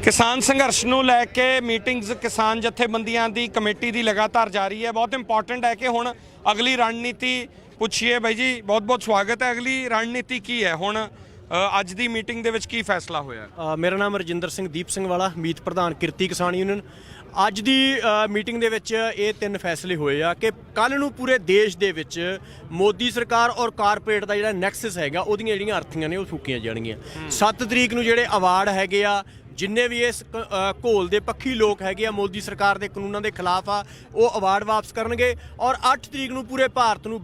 किसान संघर्ष ਨੂੰ ਲੈ ਕੇ ਮੀਟਿੰਗਸ किसान ਜਥੇਬੰਦੀਆਂ ਦੀ ਕਮੇਟੀ ਦੀ लगातार जारी है। बहुत इंपॉर्टेंट है कि हुण अगली रणनीति ਪੁੱਛੀਏ। ਬਾਈ ਜੀ बहुत बहुत स्वागत है। अगली रणनीति की है हुण ਅੱਜ ਦੀ ਮੀਟਿੰਗ ਦੇ ਵਿੱਚ ਕੀ ਫੈਸਲਾ ਹੋਇਆ? ਮੇਰਾ ਨਾਮ ਰਜਿੰਦਰ ਸਿੰਘ ਦੀਪ ਸਿੰਘ ਵਾਲਾ, ਮੀਤ ਪ੍ਰਧਾਨ ਕਿਰਤੀ ਕਿਸਾਨ ਯੂਨੀਅਨ। ਅੱਜ ਦੀ ਮੀਟਿੰਗ ਦੇ ਵਿੱਚ ਇਹ ਤਿੰਨ ਫੈਸਲੇ ਹੋਏ ਆ ਕਿ ਕੱਲ ਨੂੰ ਪੂਰੇ ਦੇਸ਼ ਦੇ ਵਿੱਚ ਮੋਦੀ ਸਰਕਾਰ ਔਰ ਕਾਰਪੋਰੇਟ ਦਾ ਜਿਹੜਾ ਨੈਕਸਸ ਹੈਗਾ ਉਹਦੀਆਂ ਜਿਹੜੀਆਂ ਅਰਥੀਆਂ ਨੇ ਉਹ ਫੂਕੀਆਂ ਜਾਣਗੀਆਂ। 7 ਤਰੀਕ ਨੂੰ ਜਿਹੜੇ ਅਵਾਰਡ ਹੈਗੇ ਆ, ਜਿੰਨੇ ਵੀ ਇਸ ਘੋਲ ਦੇ ਪੱਖੀ ਲੋਕ ਹੈਗੇ ਆ ਮੋਦੀ ਸਰਕਾਰ ਦੇ ਕਾਨੂੰਨਾਂ ਦੇ ਖਿਲਾਫ ਆ, ਉਹ ਅਵਾਰਡ ਵਾਪਸ ਕਰਨਗੇ। ਔਰ 8 ਤਰੀਕ ਨੂੰ ਪੂਰੇ ਭਾਰਤ ਨੂੰ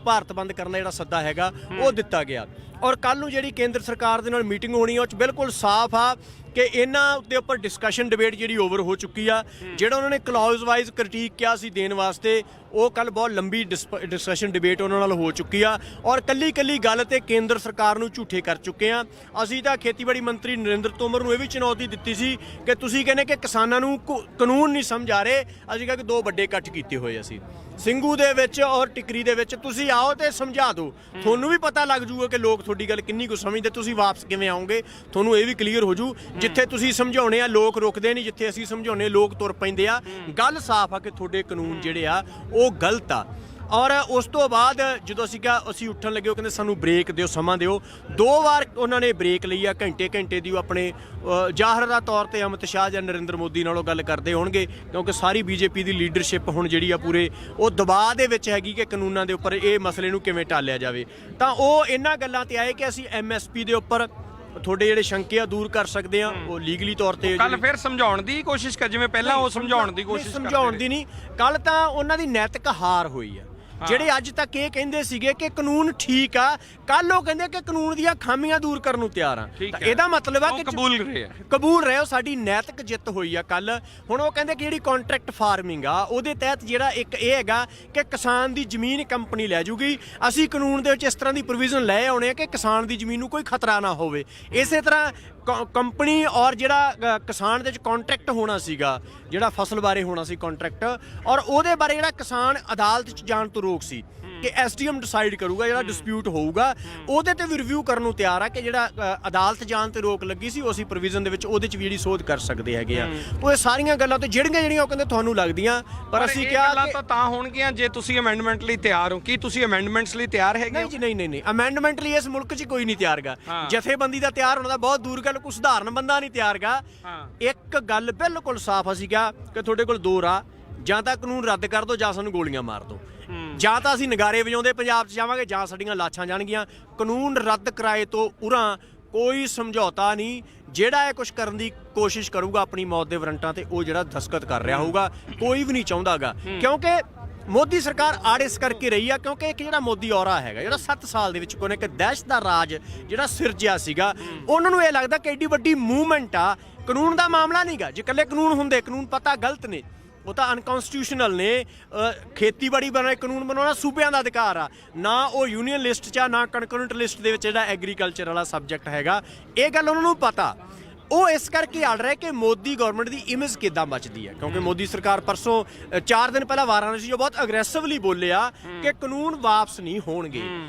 ਭਾਰਤ ਬੰਦ ਕਰਨ ਦਾ ਜਿਹੜਾ ਸੱਦਾ ਹੈਗਾ ਉਹ ਦਿੱਤਾ ਗਿਆ। ਔਰ ਕੱਲ ਨੂੰ ਜਿਹੜੀ ਕੇਂਦਰ ਸਰਕਾਰ ਦੇ ਨਾਲ ਮੀਟਿੰਗ ਹੋਣੀ ਆ ਉਹ 'ਚ ਬਿਲਕੁਲ ਸਾਫ਼ ਆ ਕਿ ਇਹਨਾਂ ਦੇ ਉੱਪਰ ਡਿਸਕਸ਼ਨ ਡਿਬੇਟ ਜਿਹੜੀ ਓਵਰ ਹੋ ਚੁੱਕੀ ਆ। ਜਿਹੜਾ ਉਹਨਾਂ ਨੇ ਕਲੌਜ਼ ਵਾਈਜ਼ ਕ੍ਰਿਟੀਕ ਕਿਹਾ ਸੀ ਦੇਣ ਵਾਸਤੇ, ਉਹ ਕੱਲ ਬਹੁਤ ਲੰਬੀ ਡਿਸਕਸ਼ਨ ਡਿਬੇਟ ਉਹਨਾਂ ਨਾਲ ਹੋ ਚੁੱਕੀ ਆ। ਔਰ ਕੱਲੀ ਗੱਲ ਤੇ ਕੇਂਦਰ ਸਰਕਾਰ ਨੂੰ ਝੂਠੇ ਕਰ ਚੁੱਕੇ ਆ। ਅਸੀਂ ਤਾਂ ਖੇਤੀਬਾੜੀ ਮੰਤਰੀ ਨਰਿੰਦਰ ਤੋਮਰ ਨੂੰ ਇਹ ਵੀ ਚੁਣੌਤੀ ਦਿੱਤੀ ਸੀ ਕਿ ਤੁਸੀਂ ਕਹਿੰਦੇ ਕਿ ਕਿਸਾਨਾਂ ਨੂੰ ਕਾਨੂੰਨ ਨਹੀਂ ਸਮਝ ਆ ਰਹੇ। ਅਸੀਂ ਕਿਹਾ ਕਿ 2 ਵੱਡੇ ਇਕੱਠ ਕੀਤੇ ਹੋਏ ਅਸੀਂ ਸਿੰਘੂ ਦੇ ਵਿੱਚ ਔਰ ਟਿਕਰੀ ਦੇ ਵਿੱਚ, ਤੁਸੀਂ ਆਓ ਤੇ ਸਮਝਾ ਦਿਓ। ਤੁਹਾਨੂੰ ਵੀ ਪਤਾ ਲੱਗ ਜੂਗਾ ਕਿ ਲੋਕ ਤੁਹਾਡੀ ਗੱਲ ਕਿੰਨੀ ਕੁ ਸਮਝਦੇ, ਤੁਸੀਂ ਵਾਪਸ ਕਿਵੇਂ ਆਓਗੇ, ਤੁਹਾਨੂੰ ਇਹ ਵੀ ਕਲੀਅਰ ਹੋ ਜੂ। ਜਿੱਥੇ ਤੁਸੀਂ ਸਮਝਾਉਣੇ ਆ ਲੋਕ ਰੁਕਦੇ ਨਹੀਂ, ਜਿੱਥੇ ਅਸੀਂ ਸਮਝਾਉਣੇ ਲੋਕ ਤੁਰ ਪੈਂਦੇ ਆ। ਗੱਲ ਸਾਫ਼ ਆ ਕਿ ਤੁਹਾਡੇ ਕਾਨੂੰਨ ਜਿਹੜੇ ਆ ਉਹ ਗਲਤ ਆ। ਔਰ ਉਸ ਤੋਂ ਬਾਅਦ ਜਦੋਂ ਅਸੀਂ ਕਿਹਾ, ਅਸੀਂ ਉੱਠਣ ਲੱਗੇ, ਉਹ ਕਹਿੰਦੇ ਸਾਨੂੰ ਬ੍ਰੇਕ ਦਿਓ, ਸਮਾਂ ਦਿਓ। 2 ਵਾਰ ਉਹਨਾਂ ਨੇ ਬ੍ਰੇਕ ਲਈ ਆ, ਘੰਟੇ ਦੀ। ਉਹ ਆਪਣੇ ਜ਼ਾਹਰ ਦਾ ਤੌਰ ਤੇ ਅਮਿਤ ਸ਼ਾਹ ਜਾਂ ਨਰਿੰਦਰ ਮੋਦੀ ਨਾਲੋਂ ਗੱਲ ਕਰਦੇ ਹੋਣਗੇ, ਕਿਉਂਕਿ ਸਾਰੀ ਬੀਜੇਪੀ ਦੀ ਲੀਡਰਸ਼ਿਪ ਹੁਣ ਜਿਹੜੀ ਆ ਪੂਰੇ ਉਹ ਦਬਾਅ ਦੇ ਵਿੱਚ ਹੈਗੀ ਕਿ ਕਾਨੂੰਨਾਂ ਦੇ ਉੱਪਰ ਇਹ ਮਸਲੇ ਨੂੰ ਕਿਵੇਂ ਟਾਲਿਆ ਜਾਵੇ। ਤਾਂ ਉਹ ਇਹਨਾਂ ਗੱਲਾਂ ਤੇ ਆਏ ਕਿ ਅਸੀਂ MSP ਦੇ ਉੱਪਰ ਤੁਹਾਡੇ ਜਿਹੜੇ ਸ਼ੰਕੇ ਆ ਦੂਰ ਕਰ ਸਕਦੇ ਆ, ਉਹ ਲੀਗਲੀ ਤੌਰ ਤੇ। ਕੱਲ ਫਿਰ ਸਮਝਾਉਣ ਦੀ ਕੋਸ਼ਿਸ਼ ਕਰ, ਜਿਵੇਂ ਪਹਿਲਾਂ ਉਹ ਸਮਝਾਉਣ ਦੀ ਕੋਸ਼ਿਸ਼ ਸਮਝਾਉਣ ਦੀ ਨਹੀਂ, ਕੱਲ ਤਾਂ ਉਹਨਾਂ ਦੀ ਨੈਤਿਕ ਹਾਰ ਹੋਈ ਆ। ਜਿਹੜੇ ਅੱਜ ਤੱਕ ਇਹ ਕਹਿੰਦੇ ਸੀਗੇ ਕਿ ਕਾਨੂੰਨ ਠੀਕ ਆ, ਕੱਲ ਉਹ ਕਹਿੰਦੇ ਕਿ ਕਾਨੂੰਨ ਦੀਆਂ ਖਾਮੀਆਂ ਦੂਰ ਕਰਨ ਨੂੰ ਤਿਆਰ ਆ। ਤਾਂ ਇਹਦਾ ਮਤਲਬ ਆ ਕਿ ਕਬੂਲ ਰਹੇ ਹੋ, ਸਾਡੀ ਨੈਤਿਕ ਜਿੱਤ ਹੋਈ ਆ ਕੱਲ। ਹੁਣ ਉਹ ਕਹਿੰਦੇ ਕਿ ਜਿਹੜੀ ਕੰਟਰੈਕਟ ਫਾਰਮਿੰਗ ਆ ਉਹਦੇ ਤਹਿਤ ਜਿਹੜਾ ਇੱਕ ਇਹ ਹੈਗਾ ਕਿ ਕਿਸਾਨ ਦੀ ਜ਼ਮੀਨ ਕੰਪਨੀ ਲੈ ਜੂਗੀ। ਅਸੀਂ ਕਾਨੂੰਨ ਦੇ ਵਿੱਚ ਇਸ ਤਰ੍ਹਾਂ ਦੀ ਪ੍ਰੋਵੀਜ਼ਨ ਲੈ ਆਉਣੇ ਆ ਕਿ ਕਿਸਾਨ ਦੀ ਜ਼ਮੀਨ ਨੂੰ ਕੋਈ ਖਤਰਾ ਨਾ ਹੋਵੇ। ਇਸੇ ਤਰ੍ਹਾਂ ਕੰਪਨੀ ਔਰ ਜਿਹੜਾ ਕਿਸਾਨ ਦੇ ਵਿੱਚ ਕੰਟਰੈਕਟ ਹੋਣਾ ਸੀਗਾ, ਜਿਹੜਾ ਫਸਲ ਬਾਰੇ ਹੋਣਾ ਸੀ ਕੰਟਰੈਕਟ, ਔਰ ਉਹਦੇ ਬਾਰੇ ਜਿਹੜਾ ਕਿਸਾਨ ਅਦਾਲਤ 'ਚ ਜਾਣ ਤੋਂ ਰੋਕ ਸੀ ਕਿ SDM ਡਿਸਾਈਡ ਕਰੂਗਾ। ਜਿਹੜਾ ਡਿਸਪਿਊਟ ਹੋਊਗਾ ਉਹਦੇ ਤੇ ਵੀ ਰਿਵਿਊ ਕਰਨ ਨੂੰ ਤਿਆਰ ਆ ਕਿ ਜਿਹੜਾ ਅਦਾਲਤ ਜਾਣ ਤੇ ਰੋਕ ਲੱਗੀ ਸੀ, ਉਹ ਅਸੀਂ ਪ੍ਰੋਵੀਜ਼ਨ ਦੇ ਵਿੱਚ ਉਹਦੇ 'ਚ ਵੀ ਜਿਹੜੀ ਸੋਧ ਕਰ ਸਕਦੇ ਹੈਗੇ ਆ। ਉਹ ਇਹ ਸਾਰੀਆਂ ਗੱਲਾਂ ਤੇ ਜਿਹੜੀਆਂ ਉਹ ਕਹਿੰਦੇ ਤੁਹਾਨੂੰ ਲੱਗਦੀਆਂ, ਪਰ ਅਸੀਂ ਕਿਹਾ ਗੱਲਾਂ ਤਾਂ ਹੋਣਗੀਆਂ ਜੇ ਤੁਸੀਂ ਅਮੈਂਡਮੈਂਟ ਲਈ ਤਿਆਰ ਹੋ। ਕੀ ਤੁਸੀਂ ਅਮੈਂਡਮੈਂਟਸ ਲਈ ਤਿਆਰ ਹੈਗੇ? ਨਹੀਂ ਜੀ, ਨਹੀਂ। ਅਮੈਂਡਮੈਂਟ ਲਈ ਇਸ ਮੁਲਕ 'ਚ ਕੋਈ ਨਹੀਂ ਤਿਆਰ ਗਾ। ਜਥੇਬੰਦੀ ਦਾ ਤਿਆਰ ਹੋਣਾ ਦਾ ਬਹੁਤ ਦੂਰ ਗੱਲ, ਕੋਈ ਸਧਾਰਨ ਬੰਦਾ ਨਹੀਂ ਤਿਆਰ ਗਾ। ਇੱਕ ਗੱਲ ਬਿਲਕੁਲ ਸਾਫ਼ ਅਸੀਂ ਕਿਹਾ ਕਿ ਤੁਹਾਡੇ ਕੋਲ 2 ਰਾਹ, ਜਾਂ ਤਾਂ ਕਾਨੂੰਨ ਰੱਦ ਕਰ ਦਿਓ ਜਾਂ ਸਾਨੂੰ ਗੋਲੀਆਂ ਮਾਰ ਦਿਓ। ਜਾਂ ਤਾਂ ਅਸੀਂ ਨਗਾਰੇ ਵਜਾਉਂਦੇ ਪੰਜਾਬ 'ਚ ਜਾਵਾਂਗੇ ਜਾਂ ਸਾਡੀਆਂ ਲਾਸ਼ਾਂ ਜਾਣਗੀਆਂ। ਕਾਨੂੰਨ ਰੱਦ ਕਰਾਏ ਤੋਂ ਉਰਾਂ ਕੋਈ ਸਮਝੌਤਾ ਨਹੀਂ। ਜਿਹੜਾ ਇਹ ਕੁਛ ਕਰਨ ਦੀ ਕੋਸ਼ਿਸ਼ ਕਰੂਗਾ ਆਪਣੀ ਮੌਤ ਦੇ ਵਾਰੰਟਾਂ ਤੇ, ਉਹ ਜਿਹੜਾ ਦਸਤਖਤ ਕਰ ਰਿਹਾ ਹੋਊਗਾ, ਕੋਈ ਵੀ ਨਹੀਂ ਚਾਹੁੰਦਾਗਾ। ਕਿਉਂਕਿ ਮੋਦੀ ਸਰਕਾਰ ਆੜ ਇਸ ਕਰਕੇ ਰਹੀ ਆ ਕਿਉਂਕਿ ਇੱਕ ਜਿਹੜਾ ਮੋਦੀ ਔਰਾ ਹੈਗਾ, ਜਿਹੜਾ 7 ਸਾਲ ਦੇ ਵਿੱਚ ਕੋਈ ਇੱਕ ਦਹਿਸ਼ਤ ਦਾ ਰਾਜ ਜਿਹੜਾ ਸਿਰਜਿਆ ਸੀਗਾ, ਉਹਨਾਂ ਨੂੰ ਇਹ ਲੱਗਦਾ ਕਿ ਐਡੀ ਵੱਡੀ ਮੂਵਮੈਂਟ ਆ। ਕਾਨੂੰਨ ਦਾ ਮਾਮਲਾ ਨਹੀਂਗਾ। ਜੇ ਇਕੱਲੇ ਕਾਨੂੰਨ ਹੁੰਦੇ, ਕਾਨੂੰਨ ਪਤਾ ਗਲਤ ਨੇ, ਉਹ ਤਾਂ ਅਨਕਨਸਟੀਟਿਊਸ਼ਨਲ ਨੇ। ਖੇਤੀਬਾੜੀ ਬਾਰੇ ਕਾਨੂੰਨ ਬਣਾਉਣਾ ਸੂਬਿਆਂ ਦਾ ਅਧਿਕਾਰ ਆ, ਨਾ ਉਹ ਯੂਨੀਅਨ ਲਿਸਟ 'ਚ ਆ, ਨਾ ਕੰਕਰੈਂਟ ਲਿਸਟ ਦੇ ਵਿੱਚ ਜਿਹੜਾ ਐਗਰੀਕਲਚਰ ਵਾਲਾ ਸਬਜੈਕਟ ਹੈਗਾ। ਇਹ ਗੱਲ ਉਹਨਾਂ ਨੂੰ ਪਤਾ। ਉਹ ਇਸ ਕਰਕੇ ਅੜ ਰਿਹਾ ਕਿ ਮੋਦੀ ਗਵਰਨਮੈਂਟ ਦੀ ਇਮੇਜ ਕਿੱਦਾਂ ਬਚਦੀ ਹੈ। ਕਿਉਂਕਿ ਮੋਦੀ ਸਰਕਾਰ ਪਰਸੋਂ 4 ਦਿਨ ਪਹਿਲਾਂ ਵਾਰਾਣਸੀ ਜੋ ਬਹੁਤ ਅਗਰੈਸਿਵਲੀ ਬੋਲਿਆ ਕਿ ਕਾਨੂੰਨ ਵਾਪਸ ਨਹੀਂ ਹੋਣਗੇ।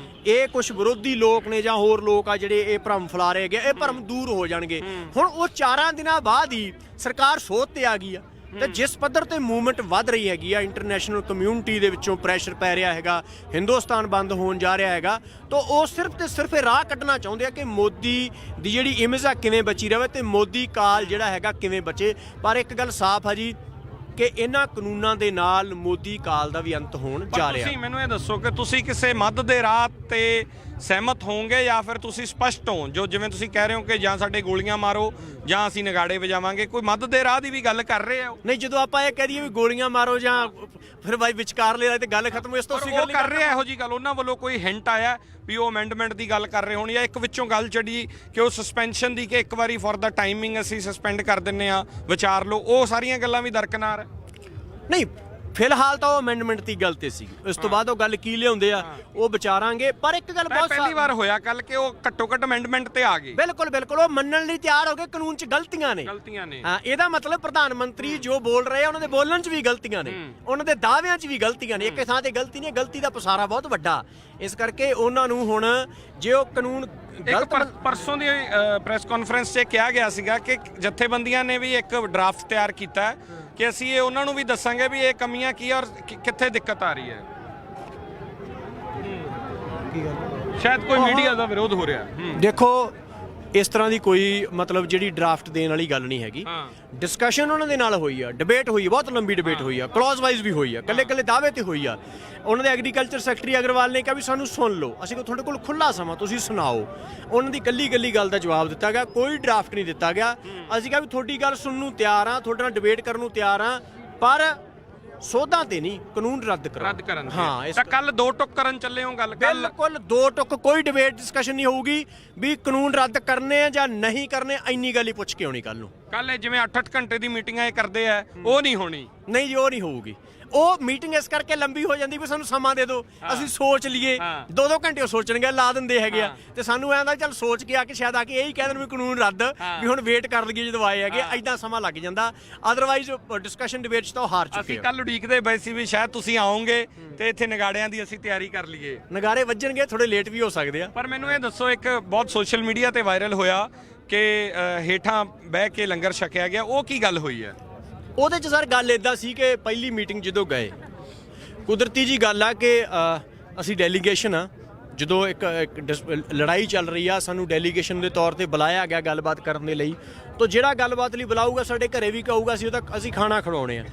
ਇਹ ਕੁਝ ਵਿਰੋਧੀ ਲੋਕ ਨੇ ਜਾਂ ਹੋਰ ਲੋਕ ਆ ਜਿਹੜੇ ਇਹ ਭਰਮ ਫੈਲਾ ਰਹੇ ਹੈਗੇ, ਇਹ ਭਰਮ ਦੂਰ ਹੋ ਜਾਣਗੇ। ਹੁਣ ਉਹ 4 ਦਿਨਾਂ ਬਾਅਦ ਹੀ ਸਰਕਾਰ ਸੋਧ ਤੇ ਆ ਗਈ ਆ। ਤੇ ਜਿਸ ਪੱਧਰ ਤੇ ਮੂਵਮੈਂਟ ਵੱਧ ਰਹੀ ਹੈਗੀ ਆ, ਇੰਟਰਨੈਸ਼ਨਲ ਕਮਿਊਨਿਟੀ ਦੇ ਵਿੱਚੋਂ ਪ੍ਰੈਸ਼ਰ ਪੈ ਰਿਹਾ ਹੈਗਾ, ਹਿੰਦੁਸਤਾਨ ਬੰਦ ਹੋਣ ਜਾ ਰਿਹਾ ਹੈਗਾ, ਤਾਂ ਉਹ ਸਿਰਫ ਤੇ ਸਿਰਫ ਇਹ ਰਾਹ ਕੱਢਣਾ ਚਾਹੁੰਦੇ ਆ ਕਿ ਮੋਦੀ ਦੀ ਜਿਹੜੀ ਇਮੇਜ ਆ ਕਿਵੇਂ ਬਚੀ ਰਹੇ ਤੇ ਮੋਦੀ ਕਾਲ ਜਿਹੜਾ ਹੈਗਾ ਕਿਵੇਂ ਬਚੇ। ਪਰ ਇੱਕ ਗੱਲ ਸਾਫ਼ ਆ ਜੀ ਕਿ ਇਹਨਾਂ ਕਾਨੂੰਨਾਂ ਦੇ ਨਾਲ ਮੋਦੀ ਕਾਲ ਦਾ ਵੀ ਅੰਤ ਹੋਣ ਜਾ ਰਿਹਾ। ਤੁਸੀਂ ਮੈਨੂੰ ਇਹ ਦੱਸੋ ਕਿ ਤੁਸੀਂ ਕਿਸੇ ਮੱਧ ਦੇ ਰਾਹ ਤੇ ਸਹਿਮਤ ਹੋਵੋਗੇ ਜਾਂ ਫਿਰ ਤੁਸੀਂ ਸਪਸ਼ਟ ਹੋ, ਜੋ ਜਿਵੇਂ ਤੁਸੀਂ ਕਹਿ ਰਹੇ ਹੋ ਕਿ ਜਾਂ ਸਾਡੇ ਗੋਲੀਆਂ ਮਾਰੋ ਜਾਂ ਅਸੀਂ ਨਗਾੜੇ ਵਜਾਵਾਂਗੇ, ਕੋਈ ਮੱਧ ਦੇ ਰਾਹ ਦੀ ਵੀ ਗੱਲ ਕਰ ਰਹੇ ਆ? ਨਹੀਂ, ਜਦੋਂ ਆਪਾਂ ਇਹ ਕਹਿ ਦਈਏ ਵੀ ਗੋਲੀਆਂ ਮਾਰੋ ਜਾਂ ਫਿਰ ਬਾਈ ਵਿਚਕਾਰ ਲੈ ਤੇ ਗੱਲ ਖਤਮ। ਇਸ ਤੋਂ ਅਸੀਂ ਗੱਲ ਕਰ ਰਹੇ ਆ ਇਹੋ ਜੀ ਗੱਲ? ਉਹਨਾਂ ਵੱਲੋਂ ਕੋਈ ਹਿੰਟ ਆਇਆ ਵੀ ਉਹ ਅਮੈਂਡਮੈਂਟ ਦੀ ਗੱਲ ਕਰ ਰਹੇ ਹੋਣ, ਜਾਂ ਇੱਕ ਵਿੱਚੋਂ ਗੱਲ ਚੜੀ ਕਿ ਉਹ ਸਸਪੈਂਸ਼ਨ ਦੀ ਕਿ ਇੱਕ ਵਾਰੀ ਫॉर ਦਾ ਟਾਈਮਿੰਗ ਅਸੀਂ ਸਸਪੈਂਡ ਕਰ ਦਿੰਨੇ ਆ, ਵਿਚਾਰ ਲਓ, ਉਹ ਸਾਰੀਆਂ ਗੱਲਾਂ ਵੀ ਦਰਕਨਾਰ? ਨਹੀਂ, ਫਿਲਹਾਲ ਤਾਂ ਉਹ ਅਮੈਂਡਮੈਂਟ ਦੀ ਗੱਲ ਤੇ ਸੀ। ਇਸ ਤੋਂ ਬਾਅਦ ਉਹ ਗੱਲ ਕੀ ਲਿਆਉਂਦੇ ਆ ਉਹ ਵਿਚਾਰਾਂਗੇ। ਪਰ ਇੱਕ ਗੱਲ ਬਹੁਤ ਪਹਿਲੀ ਵਾਰ ਹੋਇਆ ਕੱਲ ਕਿ ਉਹ ਘੱਟੋ ਘੱਟ ਅਮੈਂਡਮੈਂਟ ਤੇ ਆ ਗਏ। ਬਿਲਕੁਲ ਬਿਲਕੁਲ ਉਹ ਮੰਨਣ ਲਈ ਤਿਆਰ ਹੋ ਗਏ ਕਾਨੂੰਨ 'ਚ ਗਲਤੀਆਂ ਨੇ। ਹਾਂ, ਇਹਦਾ ਮਤਲਬ ਪ੍ਰਧਾਨ ਮੰਤਰੀ ਜੋ ਬੋਲ ਰਹੇ ਆ ਉਹਨਾਂ ਦੇ ਬੋਲਣ 'ਚ ਵੀ ਗਲਤੀਆਂ ਨੇ, ਉਹਨਾਂ ਦੇ ਦਾਅਵਿਆਂ 'ਚ ਵੀ ਗਲਤੀਆਂ ਨੇ। ਇੱਕ ਥਾਂ ਤੇ ਗਲਤੀ ਨਹੀਂ, ਗਲਤੀ ਦਾ ਪਸਾਰਾ ਬਹੁਤ ਵੱਡਾ। ਇਸ ਕਰਕੇ ਉਹਨਾਂ ਨੂੰ ਹੁਣ ਜੇ ਉਹ ਕਾਨੂੰਨ ਪਰਸੋਂ ਦੀ ਪ੍ਰੈਸ ਕਾਨਫਰੰਸ 'ਚ ਕਿਹਾ ਗਿਆ ਸੀਗਾ ਕਿ ਜਥੇਬੰਦੀਆਂ ਨੇ ਵੀ ਇੱਕ ਡਰਾਫਟ ਤਿਆਰ ਕੀਤਾ ਕਿ ਅਸੀਂ ਇਹ ਉਹਨਾਂ ਨੂੰ ਵੀ ਦੱਸਾਂਗੇ ਵੀ ਇਹ ਕਮੀਆਂ ਕੀ ਔਰ ਕਿੱਥੇ ਦਿੱਕਤ ਆ ਰਹੀ ਹੈ। ਸ਼ਾਇਦ ਕੋਈ ਮੀਡੀਆ ਦਾ ਵਿਰੋਧ ਹੋ ਰਿਹਾ। ਦੇਖੋ ਇਸ ਤਰ੍ਹਾਂ ਦੀ ਕੋਈ ਮਤਲਬ ਜਿਹੜੀ ਡਰਾਫਟ ਦੇਣ ਵਾਲੀ ਗੱਲ ਨਹੀਂ ਹੈਗੀ। ਡਿਸਕਸ਼ਨ ਉਹਨਾਂ ਦੇ ਨਾਲ ਹੋਈ ਆ, ਡਿਬੇਟ ਹੋਈ ਆ, ਬਹੁਤ ਲੰਬੀ ਡਿਬੇਟ ਹੋਈ ਆ, ਕਲੌਜ਼ ਵਾਈਜ਼ ਵੀ ਹੋਈ ਆ, ਕੱਲੇ ਦਾਅਵੇ ਤੇ ਹੋਈ ਆ। ਉਹਨਾਂ ਦੇ ਐਗਰੀਕਲਚਰ ਸੈਕਟਰੀ ਅਗਰਵਾਲ ਨੇ ਕਿਹਾ ਵੀ ਸਾਨੂੰ ਸੁਣ ਲਓ, ਅਸੀਂ ਤੁਹਾਡੇ ਕੋਲ ਖੁੱਲਾ ਸਮਾਂ, ਤੁਸੀਂ ਸੁਣਾਓ। ਉਹਨਾਂ ਦੀ ਕੱਲੀ ਗੱਲ ਦਾ ਜਵਾਬ ਦਿੱਤਾ ਗਿਆ, ਕੋਈ ਡਰਾਫਟ ਨਹੀਂ ਦਿੱਤਾ ਗਿਆ। ਅਸੀਂ ਕਿਹਾ ਵੀ ਤੁਹਾਡੀ ਗੱਲ ਸੁਣਨ ਨੂੰ ਤਿਆਰ ਆ, ਤੁਹਾਡੇ ਨਾਲ ਡਿਬੇਟ ਕਰਨ ਨੂੰ ਤਿਆਰ ਆ, ਪਰ ਸੋਧਾਂ ਤੇ ਨਹੀਂ, ਕਾਨੂੰਨ ਰੱਦ ਕਰਨ। ਹਾਂ, ਤਾਂ ਕੱਲ ਦੋ ਟੁੱਕ ਕਰਨ ਚੱਲੇ ਹੋ ਗੱਲ? ਬਿਲਕੁਲ ਦੋ ਟੁੱਕ, ਕੋਈ ਡਿਬੇਟ ਡਿਸਕਸ਼ਨ ਨਹੀਂ ਹੋਊਗੀ ਵੀ ਕਾਨੂੰਨ ਰੱਦ ਕਰਨੇ ਆ ਜਾਂ ਨਹੀਂ ਕਰਨੇ। ਇੰਨੀ ਗੱਲ ਹੀ ਪੁੱਛ ਕੇ ਆਉਣੀ ਕੱਲ ਨੂੰ। ਕੱਲ ਜਿਵੇਂ 8-8 ਘੰਟੇ ਦੀ ਮੀਟਿੰਗਾਂ ਇਹ ਕਰਦੇ ਆ, ਉਹ ਨਹੀਂ ਹੋਣੀ। ਨਹੀਂ ਜੀ, ਉਹ ਨਹੀਂ ਹੋਊਗੀ। ਉਹ ਮੀਟਿੰਗ ਇਸ ਕਰਕੇ ਲੰਬੀ ਹੋ ਜਾਂਦੀ ਵੀ ਸਾਨੂੰ ਸਮਾਂ ਦੇ ਦਿਓ, ਅਸੀਂ ਸੋਚ ਲਈਏ। 2-2 ਘੰਟੇ ਉਹ ਸੋਚਣਗੇ, ਲਾ ਦਿੰਦੇ ਹੈਗੇ ਆ। ਤੇ ਸਾਨੂੰ ਐਂ ਦਾ ਚੱਲ ਸੋਚ ਕੇ ਆ ਕੇ ਸ਼ਾਇਦ ਆ ਕੇ ਇਹੀ ਕਹਿ ਦੇਣ ਵੀ ਕਾਨੂੰਨ ਰੱਦ, ਵੀ ਹੁਣ ਵੇਟ ਕਰ ਲਈਏ ਜਦੋਂ ਆਏ ਹੈਗੇ। ਐਦਾਂ ਸਮਾਂ ਲੱਗ ਜਾਂਦਾ। ਅਦਰਵਾਈਜ਼ ਡਿਸਕਸ਼ਨ ਡਿਬੇਟ 'ਚ ਤਾਂ ਉਹ ਹਾਰ ਚੁੱਕੇ। ਅਸੀਂ ਕੱਲ ਉਡੀਕਦੇ ਪਏ ਸੀ ਵੀ ਸ਼ਾਇਦ ਤੁਸੀਂ ਆਓਗੇ ਤੇ ਇੱਥੇ ਨਗਾੜਿਆਂ ਦੀ ਅਸੀਂ ਤਿਆਰੀ ਕਰ ਲਈਏ। ਨਗਾਰੇ ਵੱਜਣਗੇ, ਥੋੜੇ ਲੇਟ ਵੀ ਹੋ ਸਕਦੇ ਆ। ਪਰ ਮੈਨੂੰ ਇਹ ਦੱਸੋ, ਇੱਕ ਬਹੁਤ ਸੋਸ਼ਲ ਮੀਡੀਆ ਤੇ ਵਾਇਰਲ ਹੋਇਆ ਕਿ ਹੇਠਾਂ ਬਹਿ ਕੇ ਲੰਗਰ ਛਕਿਆ ਗਿਆ, ਉਹ ਕੀ ਗੱਲ ਹੋਈ ਹੈ? ਉਹਦੇ 'ਚ ਸਰ ਗੱਲ ਇਦਾਂ ਸੀ ਕਿ ਪਹਿਲੀ ਮੀਟਿੰਗ ਜਦੋਂ ਗਏ, ਕੁਦਰਤੀ ਜੀ ਗੱਲ ਆ ਕਿ ਅਸੀਂ ਡੈਲੀਗੇਸ਼ਨ ਆ, ਜਦੋਂ ਇੱਕ ਲੜਾਈ ਚੱਲ ਰਹੀ ਆ, ਸਾਨੂੰ ਡੈਲੀਗੇਸ਼ਨ ਦੇ ਤੌਰ ਤੇ ਬੁਲਾਇਆ ਗਿਆ ਗੱਲਬਾਤ ਕਰਨ ਦੇ ਲਈ। ਤਾਂ ਜਿਹੜਾ ਗੱਲਬਾਤ ਲਈ ਬੁਲਾਊਗਾ ਸਾਡੇ ਘਰੇ ਵੀ ਕਹੂਗਾ ਅਸੀਂ ਖਾਣਾ ਖਵਾਉਣੇ ਆ।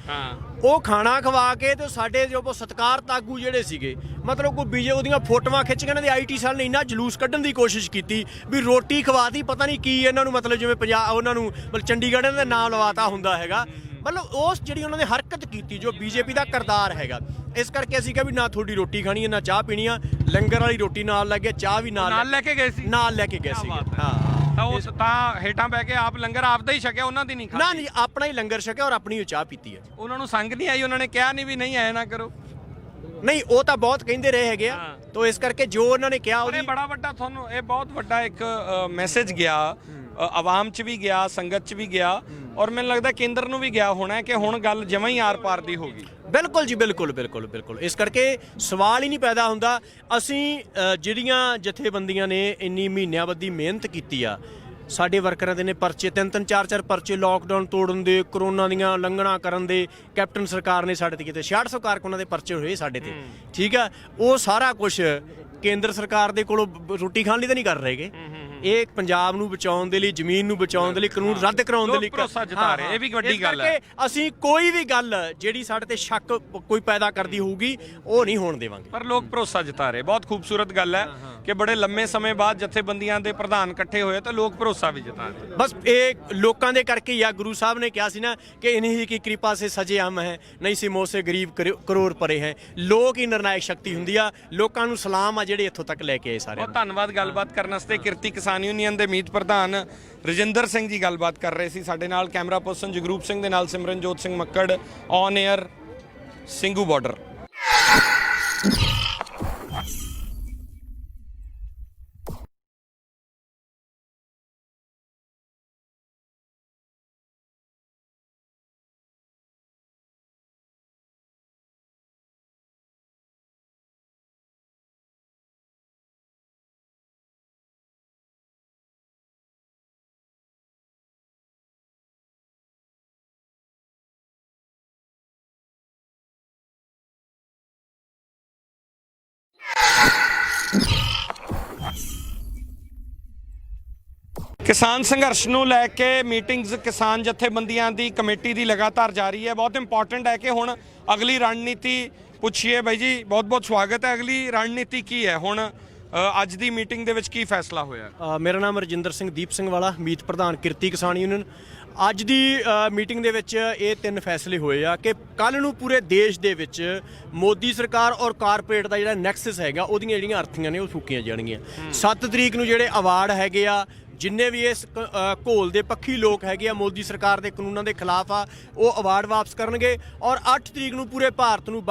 ਉਹ ਖਾਣਾ ਖਵਾ ਕੇ ਤੇ ਸਾਡੇ ਜੋ ਸਤਿਕਾਰਤ ਆਗੂ ਜਿਹੜੇ ਸੀਗੇ, ਮਤਲਬ ਕੋਈ ਬੀਜੇ ਉਹਦੀਆਂ ਫੋਟੋਆਂ ਖਿੱਚ ਕੇ ਇਹਨਾਂ ਦੇ ਆਈਟੀ ਸੈੱਲ ਨੇ ਇੰਨਾ ਜਲੂਸ ਕੱਢਣ ਦੀ ਕੋਸ਼ਿਸ਼ ਕੀਤੀ ਵੀ ਰੋਟੀ ਖਵਾਤੀ, ਪਤਾ ਨਹੀਂ ਕੀ ਇਹਨਾਂ ਨੂੰ, ਮਤਲਬ ਜਿਵੇਂ ਪੰਜਾਬ ਉਹਨਾਂ ਨੂੰ ਮਤਲਬ ਚੰਡੀਗੜ੍ਹ ਦਾ ਨਾਮ ਲਵਾਤਾ ਹੁੰਦਾ ਹੈਗਾ। ਮਤਲਬ ਉਸ ਜਿਹੜੀ ਉਹਨਾਂ ਨੇ ਹਰਕਤ ਕੀਤੀ ਜੋ ਬੀਜੇਪੀ ਦਾ ਕਰਤਾਰ ਹੈਗਾ। ਇਸ ਕਰਕੇ ਅਸੀਂ ਕਿਹਾ ਵੀ ਨਾ ਤੁਹਾਡੀ ਰੋਟੀ ਖਾਣੀ ਹੈ ਨਾ ਚਾਹ ਪੀਣੀ ਆ। ਲੰਗਰ ਵਾਲੀ ਰੋਟੀ ਨਾਲ ਲੱਗੇ, ਚਾਹ ਵੀ ਨਾਲ ਲੈ ਕੇ ਗਏ ਸੀ। ਨਾਲ ਲੈ ਕੇ ਗਏ ਸੀ। ਹਾਂ, ਤਾਂ ਉਹ ਤਾਂ ਹੇਠਾਂ ਬਹਿ ਕੇ ਆਪ ਲੰਗਰ ਆਪਦਾ ਹੀ ਛਕਿਆ, ਉਹਨਾਂ ਦੀ ਨਹੀਂ ਖਾਧੀ? ਨਾ ਨਹੀਂ, ਆਪਣਾ ਹੀ ਲੰਗਰ ਛਕਿਆ ਔਰ ਆਪਣੀ ਹੀ ਚਾਹ ਪੀਤੀ ਹੈ। ਉਹਨਾਂ ਨੂੰ ਸੰਗ ਨਹੀਂ ਆਈ? ਉਹਨਾਂ ਨੇ ਕਿਹਾ ਨਹੀਂ ਵੀ ਨਹੀਂ ਐ ਨਾ ਕਰੋ? ਨਹੀਂ, ਉਹ ਤਾਂ ਬਹੁਤ ਕਹਿੰਦੇ ਰਹੇ ਹੈਗੇ ਆ। ਤਾਂ ਇਸ ਕਰਕੇ ਜੋ ਉਹਨਾਂ ਨੇ ਕਿਹਾ ਉਹਨੇ ਬੜਾ ਵੱਡਾ, ਤੁਹਾਨੂੰ ਇਹ ਬਹੁਤ ਵੱਡਾ ਇੱਕ ਮੈਸੇਜ ਗਿਆ, ਆਵਾਮ 'ਚ ਵੀ ਗਿਆ, ਸੰਗਤ 'ਚ ਵੀ ਗਿਆ, ਔਰ ਮੈਨੂੰ ਲੱਗਦਾ ਕੇਂਦਰ ਨੂੰ ਵੀ ਗਿਆ ਹੋਣਾ ਕਿ ਹੁਣ ਗੱਲ ਜਮਾਂ ਹੀ ਆਰ ਪਾਰ ਦੀ ਹੋ ਗਈ। ਬਿਲਕੁਲ ਜੀ, ਬਿਲਕੁਲ। ਇਸ ਕਰਕੇ ਸਵਾਲ ਹੀ ਨਹੀਂ ਪੈਦਾ ਹੁੰਦਾ। ਅਸੀਂ ਜਿਹੜੀਆਂ ਜਥੇਬੰਦੀਆਂ ਨੇ ਇੰਨੀ ਮਹੀਨਿਆਂ ਬੱਧੀ ਮਿਹਨਤ ਕੀਤੀ ਆ, ਸਾਡੇ ਵਰਕਰਾਂ ਦੇ ਨੇ ਪਰਚੇ 3-3 4-4 ਪਰਚੇ ਲੋਕਡਾਊਨ ਤੋੜਨ ਦੇ, ਕਰੋਨਾ ਦੀਆਂ ਲੰਘਣਾ ਕਰਨ ਦੇ, ਕੈਪਟਨ ਸਰਕਾਰ ਨੇ ਸਾਡੇ ਤੇ ਕੀਤੇ 6600 ਕਾਰਕੁਨਾਂ ਦੇ ਪਰਚੇ ਹੋਏ ਸਾਡੇ ਤੇ। ਠੀਕ ਆ, ਉਹ ਸਾਰਾ ਕੁਝ ਕੇਂਦਰ ਸਰਕਾਰ ਦੇ ਕੋਲੋਂ ਰੋਟੀ ਖਾਣ ਲਈ ਤਾਂ ਨਹੀਂ ਕਰ ਰਹੇਗੇ। ਇਹ ਪੰਜਾਬ ਨੂੰ ਬਚਾਉਣ ਦੇ ਲਈ, ਜ਼ਮੀਨ ਨੂੰ ਬਚਾਉਣ ਦੇ ਲਈ, ਕਾਨੂੰਨ ਰੱਦ ਕਰਾਉਣ ਦੇ ਲਈ ਭਰੋਸਾ ਜਤਾ ਰਹੇ। ਇਹ ਵੀ ਵੱਡੀ ਗੱਲ ਹੈ। ਅਸੀਂ ਕੋਈ ਵੀ ਗੱਲ ਜਿਹੜੀ ਸਾਡੇ ਤੇ ਸ਼ੱਕ ਕੋਈ ਪੈਦਾ ਕਰਦੀ ਹੋਊਗੀ ਉਹ ਨਹੀਂ ਹੋਣ ਦੇਵਾਂਗੇ। ਪਰ ਲੋਕ ਭਰੋਸਾ ਜਤਾ ਰਹੇ। ਬਹੁਤ ਖੂਬਸੂਰਤ ਗੱਲ ਹੈ ਕਿ ਬੜੇ ਲੰਮੇ ਸਮੇਂ ਬਾਅਦ ਜਥੇਬੰਦੀਆਂ ਦੇ ਪ੍ਰਧਾਨ ਇਕੱਠੇ ਹੋਏ ਤਾਂ ਲੋਕ ਭਰੋਸਾ ਵੀ ਜਤਾ ਰਹੇ। ਬਸ ਇਹ ਲੋਕਾਂ ਦੇ ਕਰਕੇ ਹੀ ਆ। ਗੁਰੂ ਸਾਹਿਬ ਨੇ ਕਿਹਾ ਸੀ ਨਾ ਕਿ ਇਨਹੀ ਕੀ ਕਿਰਪਾ ਸੇ ਸਜੇ ਹਮ ਹੈ, ਨਹੀਂ ਸੀ ਮੋਹ ਸੇ ਗਰੀਬ ਕਰੋੜ ਪਰੇ ਹੈ। ਲੋਕ ਹੀ ਨਿਰਣਾਇਕ ਸ਼ਕਤੀ ਹੁੰਦੀ ਆ। ਲੋਕਾਂ ਨੂੰ ਸਲਾਮ ਆ ਜਿਹੜੇ ਇੱਥੋਂ ਤੱਕ ਲੈ ਕੇ ਆਏ ਸਾਰੇ। ਬਹੁਤ ਧੰਨਵਾਦ ਗੱਲਬਾਤ ਕਰਨ ਵਾਸਤੇ। ਕਿਰਤੀ ਕਿਸਾਨ ਯੂਨੀਅਨ ਦੇ ਮੀਤ ਪ੍ਰਧਾਨ ਰਜਿੰਦਰ ਸਿੰਘ ਜੀ ਗੱਲਬਾਤ ਕਰ ਰਹੇ ਸੀ ਸਾਡੇ ਨਾਲ। ਕੈਮਰਾ ਪਰਸਨ ਜਗਰੂਪ ਸਿੰਘ ਦੇ ਨਾਲ Simranjot Singh Makkar, on air, Singhu border. ਕਿਸਾਨ ਸੰਘਰਸ਼ ਨੂੰ ਲੈ ਕੇ ਮੀਟਿੰਗਸ ਕਿਸਾਨ ਜਥੇਬੰਦੀਆਂ ਦੀ ਕਮੇਟੀ ਦੀ ਲਗਾਤਾਰ ਜਾਰੀ ਹੈ। ਬਹੁਤ ਇੰਪੋਰਟੈਂਟ ਹੈ ਕਿ ਹੁਣ ਅਗਲੀ ਰਣਨੀਤੀ ਪੁੱਛੀਏ। ਬਾਈ ਜੀ ਬਹੁਤ ਬਹੁਤ ਸਵਾਗਤ ਹੈ। ਅਗਲੀ ਰਣਨੀਤੀ ਕੀ ਹੈ ਹੁਣ? ਅੱਜ ਦੀ ਮੀਟਿੰਗ ਦੇ ਵਿੱਚ ਕੀ ਫੈਸਲਾ ਹੋਇਆ? ਮੇਰਾ ਨਾਮ ਰਜਿੰਦਰ ਸਿੰਘ ਦੀਪ ਸਿੰਘ ਵਾਲਾ, ਮੀਤ ਪ੍ਰਧਾਨ ਕਿਰਤੀ ਕਿਸਾਨ ਯੂਨੀਅਨ। ਅੱਜ ਦੀ ਮੀਟਿੰਗ ਦੇ ਵਿੱਚ ਇਹ 3 ਫੈਸਲੇ ਹੋਏ ਆ ਕਿ ਕੱਲ ਨੂੰ ਪੂਰੇ ਦੇਸ਼ ਦੇ ਵਿੱਚ ਮੋਦੀ ਸਰਕਾਰ ਔਰ ਕਾਰਪੋਰੇਟ ਦਾ ਜਿਹੜਾ ਨੈਕਸਸ ਹੈਗਾ, ਉਹਦੀਆਂ ਜਿਹੜੀਆਂ ਅਰਥੀਆਂ ਨੇ ਉਹ ਫੂਕੀਆਂ ਜਾਣਗੀਆਂ। 7 ਤਰੀਕ ਨੂੰ ਜਿਹੜੇ ਅਵਾਰਡ ਹੈਗੇ ਆ ਜਿੰਨੇ ਵੀ ਇਸ ਘੋਲ ਦੇ ਪੱਖੀ ਲੋਕ ਹੈਗੇ ਆ ਮੋਦੀ ਸਰਕਾਰ ਦੇ ਕਾਨੂੰਨਾਂ ਦੇ ਖਿਲਾਫ ਆ, ਉਹ ਅਵਾਰਡ ਵਾਪਸ ਕਰਨਗੇ ਔਰ 8 ਤਰੀਕ ਨੂੰ ਪੂਰੇ ਭਾਰਤ ਨੂੰ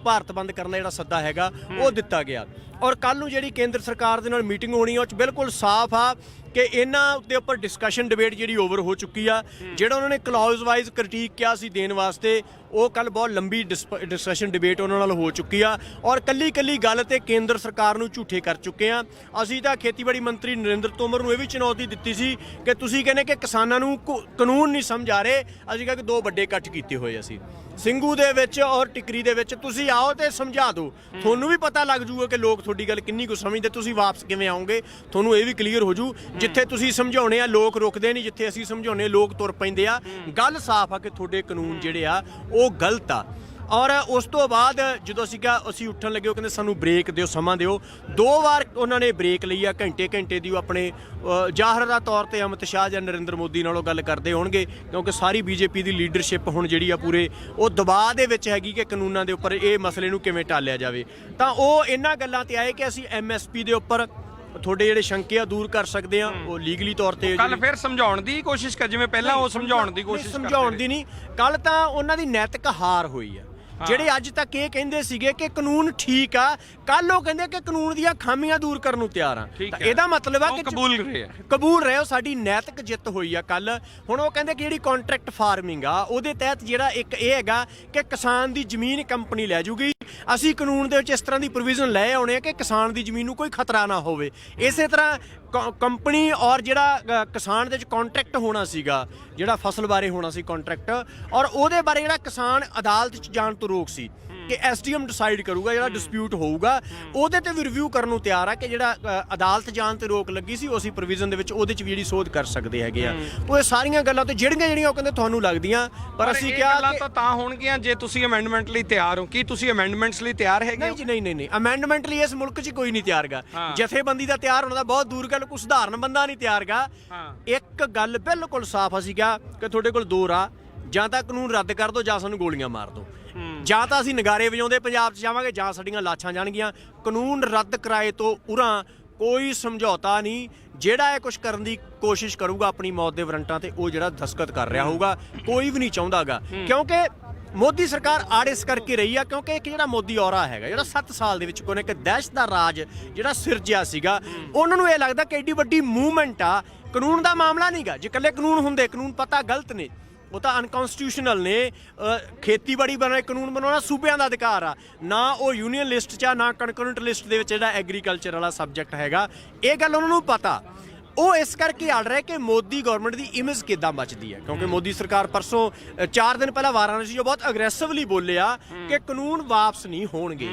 ਭਾਰਤ ਬੰਦ ਕਰਨ ਦਾ ਜਿਹੜਾ ਸੱਦਾ ਹੈਗਾ ਉਹ ਦਿੱਤਾ ਗਿਆ। ਔਰ ਕੱਲ ਨੂੰ ਜਿਹੜੀ ਕੇਂਦਰ ਸਰਕਾਰ ਦੇ ਨਾਲ ਮੀਟਿੰਗ ਹੋਣੀ ਆ ਉਹ 'ਚ ਬਿਲਕੁਲ ਸਾਫ਼ ਆ ਕਿ ਇਹਨਾਂ ਦੇ ਉੱਪਰ ਡਿਸਕਸ਼ਨ ਡਿਬੇਟ ਜਿਹੜੀ ਓਵਰ ਹੋ ਚੁੱਕੀ ਆ। ਜਿਹੜਾ ਉਹਨਾਂ ਨੇ ਕਲੌਜ਼ ਵਾਈਜ਼ ਕ੍ਰਿਟੀਕ ਕਿਹਾ ਸੀ ਦੇਣ ਵਾਸਤੇ, ਉਹ ਕੱਲ ਬਹੁਤ ਲੰਬੀ ਡਿਸਕਸ਼ਨ ਡਿਬੇਟ ਉਹਨਾਂ ਨਾਲ ਹੋ ਚੁੱਕੀ ਆ ਔਰ ਕੱਲੀ ਗੱਲ ਤੇ ਕੇਂਦਰ ਸਰਕਾਰ ਨੂੰ ਝੂਠੇ ਕਰ ਚੁੱਕੇ ਆ। ਅਸੀਂ ਤਾਂ ਖੇਤੀਬਾੜੀ ਮੰਤਰੀ ਨਰਿੰਦਰ ਤੋਮਰ ਨੂੰ ਇਹ ਵੀ ਚੁਣੌਤੀ ਦਿੱਤੀ ਸੀ ਕਿ ਤੁਸੀਂ ਕਹਿੰਦੇ ਕਿ ਕਿਸਾਨਾਂ ਨੂੰ ਕਾਨੂੰਨ ਨਹੀਂ ਸਮਝ ਆ ਰਹੇ। ਅਸੀਂ ਕਿਹਾ ਕਿ 2 ਵੱਡੇ ਇਕੱਠ ਕੀਤੇ ਹੋਏ ਅਸੀਂ ਸਿੰਘੂ ਦੇ ਵਿੱਚ ਔਰ ਟਿਕਰੀ ਦੇ ਵਿੱਚ, ਤੁਸੀਂ ਆਓ ਤੇ ਸਮਝਾ ਦਿਓ, ਤੁਹਾਨੂੰ ਵੀ ਪਤਾ ਲੱਗ ਜੂਗਾ ਕਿ ਲੋਕ ਤੁਹਾਡੀ ਗੱਲ ਕਿੰਨੀ ਕੁ ਸਮਝਦੇ, ਤੁਸੀਂ ਵਾਪਸ ਕਿਵੇਂ ਆਓਗੇ, ਤੁਹਾਨੂੰ ਇਹ ਵੀ ਕਲੀਅਰ ਹੋ ਜੂ। ਜਿੱਥੇ ਤੁਸੀਂ ਸਮਝਾਉਣੇ ਆ ਲੋਕ ਰੁਕਦੇ ਨਹੀਂ, ਜਿੱਥੇ ਅਸੀਂ ਸਮਝਾਉਣੇ ਲੋਕ ਤੁਰ ਪੈਂਦੇ ਆ। ਗੱਲ ਸਾਫ਼ ਆ ਕਿ ਤੁਹਾਡੇ ਕਾਨੂੰਨ ਜਿਹੜੇ ਆ ਉਹ ਗਲਤ ਆ। ਔਰ ਉਸ ਤੋਂ ਬਾਅਦ ਜਦੋਂ ਅਸੀਂ ਉੱਠਣ ਲੱਗੇ, ਉਹ ਕਹਿੰਦੇ ਸਾਨੂੰ ਬ੍ਰੇਕ ਦਿਓ, ਸਮਾਂ ਦਿਓ। 2 ਵਾਰ ਉਹਨਾਂ ਨੇ ਬ੍ਰੇਕ ਲਈ ਆ, ਘੰਟੇ ਦੀ। ਉਹ ਆਪਣੇ ਜ਼ਾਹਰਾ ਤੌਰ ਤੇ ਅਮਿਤ ਸ਼ਾਹ ਜਾਂ ਨਰਿੰਦਰ ਮੋਦੀ ਨਾਲੋਂ ਗੱਲ ਕਰਦੇ ਹੋਣਗੇ, ਕਿਉਂਕਿ ਸਾਰੀ ਬੀਜੇਪੀ ਦੀ ਲੀਡਰਸ਼ਿਪ ਹੁਣ ਜਿਹੜੀ ਆ ਪੂਰੇ ਉਹ ਦਬਾਅ ਦੇ ਵਿੱਚ ਹੈਗੀ ਕਿ ਕਾਨੂੰਨਾਂ ਦੇ ਉੱਪਰ ਇਹ ਮਸਲੇ ਨੂੰ ਕਿਵੇਂ ਟਾਲਿਆ ਜਾਵੇ। ਤਾਂ ਉਹ ਇਹਨਾਂ ਗੱਲਾਂ ਤੇ ਆਏ ਕਿ ਅਸੀਂ MSP ਦੇ ਉੱਪਰ ਤੁਹਾਡੇ ਜਿਹੜੇ ਸ਼ੰਕੇ ਆ ਦੂਰ ਕਰ ਸਕਦੇ ਆ, ਉਹ ਲੀਗਲੀ ਤੌਰ ਤੇ। ਕੱਲ ਫਿਰ ਸਮਝਾਉਣ ਦੀ ਕੋਸ਼ਿਸ਼ ਕਰ, ਜਿਵੇਂ ਪਹਿਲਾਂ ਉਹ ਸਮਝਾਉਣ ਦੀ ਕੋਸ਼ਿਸ਼ ਕਰਦੇ, ਸਮਝਾਉਣ ਦੀ ਨਹੀਂ, ਕੱਲ ਤਾਂ ਉਹਨਾਂ ਦੀ ਨੈਤਿਕ ਹਾਰ ਹੋਈ ਆ। ਜਿਹੜੇ ਅੱਜ ਤੱਕ ਇਹ ਕਹਿੰਦੇ ਸੀਗੇ ਕਿ ਕਾਨੂੰਨ ਠੀਕ ਆ, ਕੱਲ ਉਹ ਕਹਿੰਦੇ ਕਿ ਕਾਨੂੰਨ ਦੀਆਂ ਖਾਮੀਆਂ ਦੂਰ ਕਰਨ ਨੂੰ ਤਿਆਰ ਆ। ਤਾਂ ਇਹਦਾ ਮਤਲਬ ਆ ਕਿ ਕਬੂਲ ਰਹੇ ਹੋ, ਸਾਡੀ ਨੈਤਿਕ ਜਿੱਤ ਹੋਈ ਆ ਕੱਲ। ਹੁਣ ਉਹ ਕਹਿੰਦੇ ਕਿ ਜਿਹੜੀ ਕੰਟਰੈਕਟ ਫਾਰਮਿੰਗ ਆ ਉਹਦੇ ਤਹਿਤ ਜਿਹੜਾ ਇੱਕ ਇਹ ਹੈਗਾ ਕਿ ਕਿਸਾਨ ਦੀ ਜ਼ਮੀਨ ਕੰਪਨੀ ਲੈ ਜੂਗੀ। ਅਸੀਂ ਕਾਨੂੰਨ ਦੇ ਵਿੱਚ ਇਸ ਤਰ੍ਹਾਂ ਦੀ ਪ੍ਰੋਵੀਜ਼ਨ ਲੈ ਆਉਣੇ ਆ ਕਿ ਕਿਸਾਨ ਦੀ ਜ਼ਮੀਨ ਨੂੰ ਕੋਈ ਖਤਰਾ ਨਾ ਹੋਵੇ। ਇਸੇ ਤਰ੍ਹਾਂ ਕੰਪਨੀ ਔਰ ਜਿਹੜਾ ਕਿਸਾਨ ਦੇ ਵਿੱਚ ਕੰਟਰੈਕਟ ਹੋਣਾ ਸੀਗਾ, ਜਿਹੜਾ ਫਸਲ ਬਾਰੇ ਹੋਣਾ ਸੀ ਕੰਟਰੈਕਟ, ਔਰ ਉਹਦੇ ਬਾਰੇ ਜਿਹੜਾ ਕਿਸਾਨ ਅਦਾਲਤ 'ਚ ਜਾਣ ਤੋਂ ਰੋਕ ਸੀ ਕਿ SDM ਡਿਸਾਈਡ ਕਰੂਗਾ, ਜਿਹੜਾ ਡਿਸਪਿਊਟ ਹੋਊਗਾ ਉਹਦੇ ਤੇ ਵੀ ਰਿਵਿਊ ਕਰਨ ਨੂੰ ਤਿਆਰ ਆ ਕਿ ਜਿਹੜਾ ਅਦਾਲਤ ਜਾਣ ਤੇ ਰੋਕ ਲੱਗੀ ਸੀ ਉਹ ਅਸੀਂ ਪ੍ਰੋਵੀਜ਼ਨ ਦੇ ਵਿੱਚ ਉਹਦੇ 'ਚ ਵੀ ਜਿਹੜੀ ਸੋਧ ਕਰ ਸਕਦੇ ਹੈਗੇ ਆ। ਉਹ ਸਾਰੀਆਂ ਗੱਲਾਂ ਤੇ ਜਿਹੜੀਆਂ ਉਹ ਕਹਿੰਦੇ ਤੁਹਾਨੂੰ ਲੱਗਦੀਆਂ, ਪਰ ਅਸੀਂ ਕਿਹਾ ਗੱਲਾਂ ਤਾਂ ਹੋਣਗੀਆਂ ਜੇ ਤੁਸੀਂ ਅਮੈਂਡਮੈਂਟ ਲਈ ਤਿਆਰ ਹੋ। ਕੀ ਤੁਸੀਂ ਅਮੈਂਡਮੈਂਟਸ ਲਈ ਤਿਆਰ ਹੈਗੇ? ਨਹੀਂ ਜੀ, ਨਹੀਂ। ਅਮੈਂਡਮੈਂਟ ਲਈ ਇਸ ਮੁਲਕ 'ਚ ਕੋਈ ਨਹੀਂ ਤਿਆਰਗਾ। ਜਥੇਬੰਦੀ ਦਾ ਤਿਆਰ ਹੋਣਾ ਦਾ ਬਹੁਤ ਦੂਰ ਗੱਲ, ਕੋਈ ਸਧਾਰਨ ਬੰਦਾ ਨਹੀਂ ਤਿਆਰਗਾ। ਇੱਕ ਗੱਲ ਬਿਲਕੁਲ ਸਾਫ਼ ਅਸੀਂ ਕਿਹਾ ਕਿ ਤੁਹਾਡੇ ਕੋਲ 2 ਰਾਹ, ਜਾਂ ਤਾਂ ਕਾਨੂੰਨ ਰੱਦ ਕਰ ਦਿਓ ਜਾਂ ਸਾਨੂੰ ਗੋਲੀਆਂ ਮਾਰ ਦਿਓ। ਜਾਂ ਤਾਂ ਅਸੀਂ ਨਗਾਰੇ ਵਜਾਉਂਦੇ ਪੰਜਾਬ 'ਚ ਜਾਵਾਂਗੇ ਜਾਂ ਸਾਡੀਆਂ ਲਾਸ਼ਾਂ ਜਾਣਗੀਆਂ। ਕਾਨੂੰਨ ਰੱਦ ਕਰਾਏ ਤੋਂ ਉਰਾਂ ਕੋਈ ਸਮਝੌਤਾ ਨਹੀਂ। ਜਿਹੜਾ ਇਹ ਕੁਝ ਕਰਨ ਦੀ ਕੋਸ਼ਿਸ਼ ਕਰੂਗਾ ਆਪਣੀ ਮੌਤ ਦੇ ਵਾਰੰਟਾਂ ਤੇ, ਉਹ ਜਿਹੜਾ ਦਸਤਖਤ ਕਰ ਰਿਹਾ ਹੋਊਗਾ, ਕੋਈ ਵੀ ਨਹੀਂ ਚਾਹੁੰਦਾਗਾ। ਕਿਉਂਕਿ ਮੋਦੀ ਸਰਕਾਰ ਆੜ ਇਸ ਕਰਕੇ ਰਹੀ ਆ ਕਿਉਂਕਿ ਇੱਕ ਜਿਹੜਾ ਮੋਦੀ ਔਰਾ ਹੈਗਾ, ਜਿਹੜਾ 7 ਸਾਲ ਦੇ ਵਿੱਚ ਕੋਈ ਇੱਕ ਦਹਿਸ਼ਤ ਦਾ ਰਾਜ ਜਿਹੜਾ ਸਿਰਜਿਆ ਸੀਗਾ, ਉਹਨਾਂ ਨੂੰ ਇਹ ਲੱਗਦਾ ਕਿ ਐਡੀ ਵੱਡੀ ਮੂਵਮੈਂਟ ਆ। ਕਾਨੂੰਨ ਦਾ ਮਾਮਲਾ ਨਹੀਂਗਾ, ਜੇ ਇਕੱਲੇ ਕਾਨੂੰਨ ਹੁੰਦੇ, ਕਾਨੂੰਨ ਪਤਾ ਗਲਤ ਨੇ, ਉਹ ਤਾਂ ਅਨਕਨਸਟੀਟਿਊਸ਼ਨਲ ਨੇ। ਖੇਤੀਬਾੜੀ ਬਣਾਉਣਾ, ਕਾਨੂੰਨ ਬਣਾਉਣਾ ਸੂਬਿਆਂ ਦਾ ਅਧਿਕਾਰ ਆ, ਨਾ ਉਹ ਯੂਨੀਅਨ ਲਿਸਟ 'ਚ ਆ, ਨਾ ਕੰਕਰੈਂਟ ਲਿਸਟ ਦੇ ਵਿੱਚ ਜਿਹੜਾ ਐਗਰੀਕਲਚਰ ਵਾਲਾ ਸਬਜੈਕਟ ਹੈਗਾ। ਇਹ ਗੱਲ ਉਹਨਾਂ ਨੂੰ ਪਤਾ। ਉਹ ਇਸ ਕਰਕੇ ਅੜ ਰਿਹਾ ਕਿ ਮੋਦੀ ਗਵਰਨਮੈਂਟ ਦੀ ਇਮੇਜ ਕਿੱਦਾਂ ਬਚਦੀ ਹੈ, ਕਿਉਂਕਿ ਮੋਦੀ ਸਰਕਾਰ ਪਰਸੋਂ 4 ਦਿਨ ਪਹਿਲਾਂ ਵਾਰਾਣਸੀ ਜੋ ਬਹੁਤ ਅਗਰੈਸਿਵਲੀ ਬੋਲਿਆ ਕਿ ਕਾਨੂੰਨ ਵਾਪਸ ਨਹੀਂ ਹੋਣਗੇ।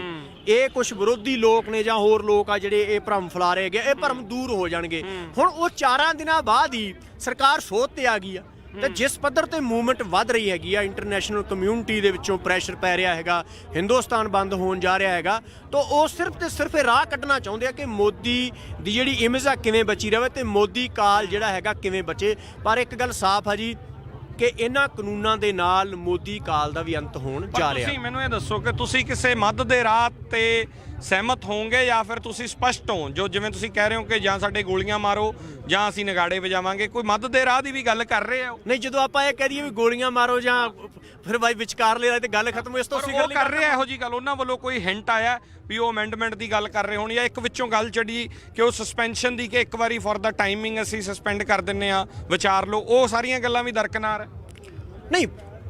ਇਹ ਕੁਝ ਵਿਰੋਧੀ ਲੋਕ ਨੇ ਜਾਂ ਹੋਰ ਲੋਕ ਆ ਜਿਹੜੇ ਇਹ ਭਰਮ ਫੈਲਾ ਰਹੇ ਹੈਗੇ, ਇਹ ਭਰਮ ਦੂਰ ਹੋ ਜਾਣਗੇ। ਹੁਣ ਉਹ 4 ਦਿਨਾਂ ਬਾਅਦ ਹੀ ਸਰਕਾਰ ਸੋਧ ਤੇ ਆ ਗਈ ਆ ਤੇ ਜਿਸ ਪੱਧਰ ਤੇ ਮੂਵਮੈਂਟ ਵੱਧ ਰਹੀ ਹੈਗੀ ਆ, ਇੰਟਰਨੈਸ਼ਨਲ ਕਮਿਊਨਿਟੀ ਦੇ ਵਿੱਚੋਂ ਪ੍ਰੈਸ਼ਰ ਪੈ ਰਿਹਾ ਹੈਗਾ, ਹਿੰਦੁਸਤਾਨ ਬੰਦ ਹੋਣ ਜਾ ਰਿਹਾ ਹੈਗਾ, ਤਾਂ ਉਹ ਸਿਰਫ ਤੇ ਸਿਰਫ ਇਹ ਰਾਹ ਕੱਢਣਾ ਚਾਹੁੰਦੇ ਆ ਕਿ ਮੋਦੀ ਦੀ ਜਿਹੜੀ ਇਮੇਜ ਆ ਕਿਵੇਂ ਬਚੀ ਰਹੇ ਤੇ ਮੋਦੀ ਕਾਲ ਜਿਹੜਾ ਹੈਗਾ ਕਿਵੇਂ ਬਚੇ। ਪਰ ਇੱਕ ਗੱਲ ਸਾਫ਼ ਆ ਜੀ ਕਿ ਇਹਨਾਂ ਕਾਨੂੰਨਾਂ ਦੇ ਨਾਲ ਮੋਦੀ ਕਾਲ ਦਾ ਵੀ ਅੰਤ ਹੋਣ ਜਾ ਰਿਹਾ। ਤੁਸੀਂ ਮੈਨੂੰ ਇਹ ਦੱਸੋ ਕਿ ਤੁਸੀਂ ਕਿਸੇ ਮੱਧ ਦੇ ਰਾਹ ਤੇ ਸਹਿਮਤ ਹੋਵੋਗੇ ਜਾਂ ਫਿਰ ਤੁਸੀਂ ਸਪਸ਼ਟ ਹੋ, ਜੋ ਜਿਵੇਂ ਤੁਸੀਂ ਕਹਿ ਰਹੇ ਹੋ ਕਿ ਜਾਂ ਸਾਡੇ ਗੋਲੀਆਂ ਮਾਰੋ ਜਾਂ ਅਸੀਂ ਨਗਾੜੇ ਵਜਾਵਾਂਗੇ, ਕੋਈ ਮੱਧ ਦੇ ਰਾਹ ਦੀ ਵੀ ਗੱਲ ਕਰ ਰਹੇ ਆ? ਨਹੀਂ, ਜਦੋਂ ਆਪਾਂ ਇਹ ਕਹਿ ਦਈਏ ਵੀ ਗੋਲੀਆਂ ਮਾਰੋ ਜਾਂ ਫਿਰ ਬਾਈ ਵਿਚਕਾਰਲੇ ਰਾਹ ਤੇ ਗੱਲ ਖਤਮ, ਇਸ ਤੋਂ ਅਸੀਂ ਗੱਲ ਕਰ ਰਹੇ ਆ ਇਹੋ ਜੀ ਗੱਲ? ਉਹਨਾਂ ਵੱਲੋਂ ਕੋਈ ਹਿੰਟ ਆਇਆ ਵੀ ਉਹ ਅਮੈਂਡਮੈਂਟ ਦੀ ਗੱਲ ਕਰ ਰਹੇ ਹੋਣ, ਜਾਂ ਇੱਕ ਵਿੱਚੋਂ ਗੱਲ ਚੱਲੀ ਕਿ ਉਹ ਸਸਪੈਂਸ਼ਨ ਦੀ, ਕਿ ਇੱਕ ਵਾਰੀ ਫॉर ਦਾ ਟਾਈਮਿੰਗ ਅਸੀਂ ਸਸਪੈਂਡ ਕਰ ਦਿੰਨੇ ਆ, ਵਿਚਾਰ ਲਓ, ਉਹ ਸਾਰੀਆਂ ਗੱਲਾਂ ਵੀ ਦਰਕਨਾਰ? ਨਹੀਂ,